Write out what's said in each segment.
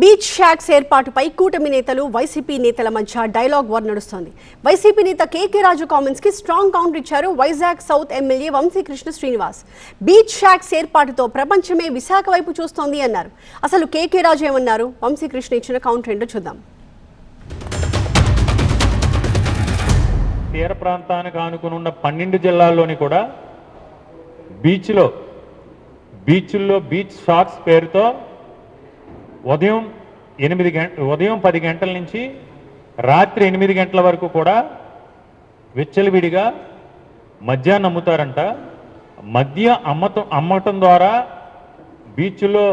Beach shocks ఏర్పాటుపై కూటమి నేతలు వైసీపీ నేతల మధ్య డైలాగ్ వార్ నడుస్తోంది. వైసీపీ నేత కేకే రాజు కామెంట్స్ కి స్ట్రాంగ్ కౌంటర్ ఇచ్చారు Vizag south MLA Vamsikrishna Srinivas. Beach shacks ఏర్పాటుతో ప్రపంచమే విశాఖ వైపు చూస్తోంది అన్నారు. అసలు కేకే రాజు ఏమన్నారు, వంశీకృష్ణ ఇచ్చిన కౌంటర్ ఏంటో చూద్దాం. తీర ప్రాంతానికి ఆనుకున్న 12 జిల్లాల్లోని కూడా బీచ్ల్లో బీచ్ షాక్స్ పేరుతో ఉదయం 10 గంటల నుంచి రాత్రి 8 గంటల వరకు కూడా విచ్చలవిడిగా మద్యాన్ని అమ్ముతారంట. అమ్మటం ద్వారా బీచ్లో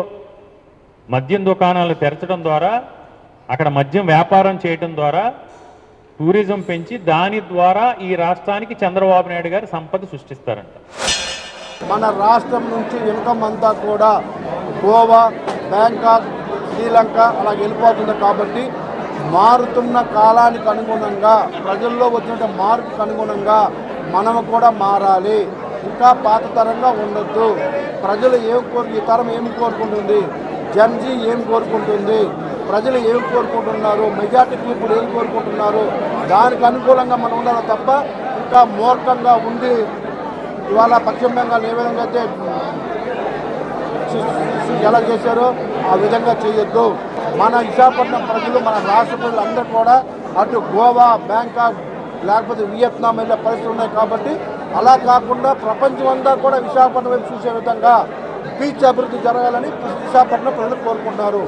మద్యం దుకాణాలు తెరచడం ద్వారా అక్కడ మద్యం వ్యాపారం చేయడం ద్వారా టూరిజం పెంచి దాని ద్వారా ఈ రాష్ట్రానికి చంద్రబాబు నాయుడు గారు సంపద సృష్టిస్తారంట. మన రాష్ట్రం నుంచి ఇన్కమ్ అంతా కూడా గోవా, బ్యాంకాక్, శ్రీలంక అలా వెళ్ళిపోతుంది. కాబట్టి మారుతున్న కాలానికి అనుగుణంగా, ప్రజల్లో వచ్చిన మార్పుకు అనుగుణంగా మనము కూడా మారాలి. ఇంకా పాతతరంగా ఉండొద్దు. ప్రజలు ఈ తరం ఏం కోరుకుంటుంది, జన్జీ ఏం కోరుకుంటుంది, ప్రజలు ఏం కోరుకుంటున్నారు, మెజార్టీ పీపుల్ ఏం కోరుకుంటున్నారు, దానికి అనుకూలంగా మనం ఉండాలి తప్ప ఇంకా మూర్ఖంగా ఉండి ఇవాళ పశ్చిమ బెంగాల్ ఏ విధంగా అయితే ఎలా చేశారో ఆ విధంగా చేయొద్దు. మన విశాఖపట్నం ప్రజలు, మన రాష్ట్ర ప్రజలు అందరూ కూడా అటు గోవా, బ్యాంకాక్ లేకపోతే వియత్నాం వెళ్ళే పరిస్థితులు ఉన్నాయి. కాబట్టి అలా కాకుండా ప్రపంచం అంతా కూడా విశాఖపట్నం వైపు చూసే విధంగా బీచ్ అభివృద్ధి జరగాలని విశాఖపట్నం ప్రజలు కోరుకుంటున్నారు.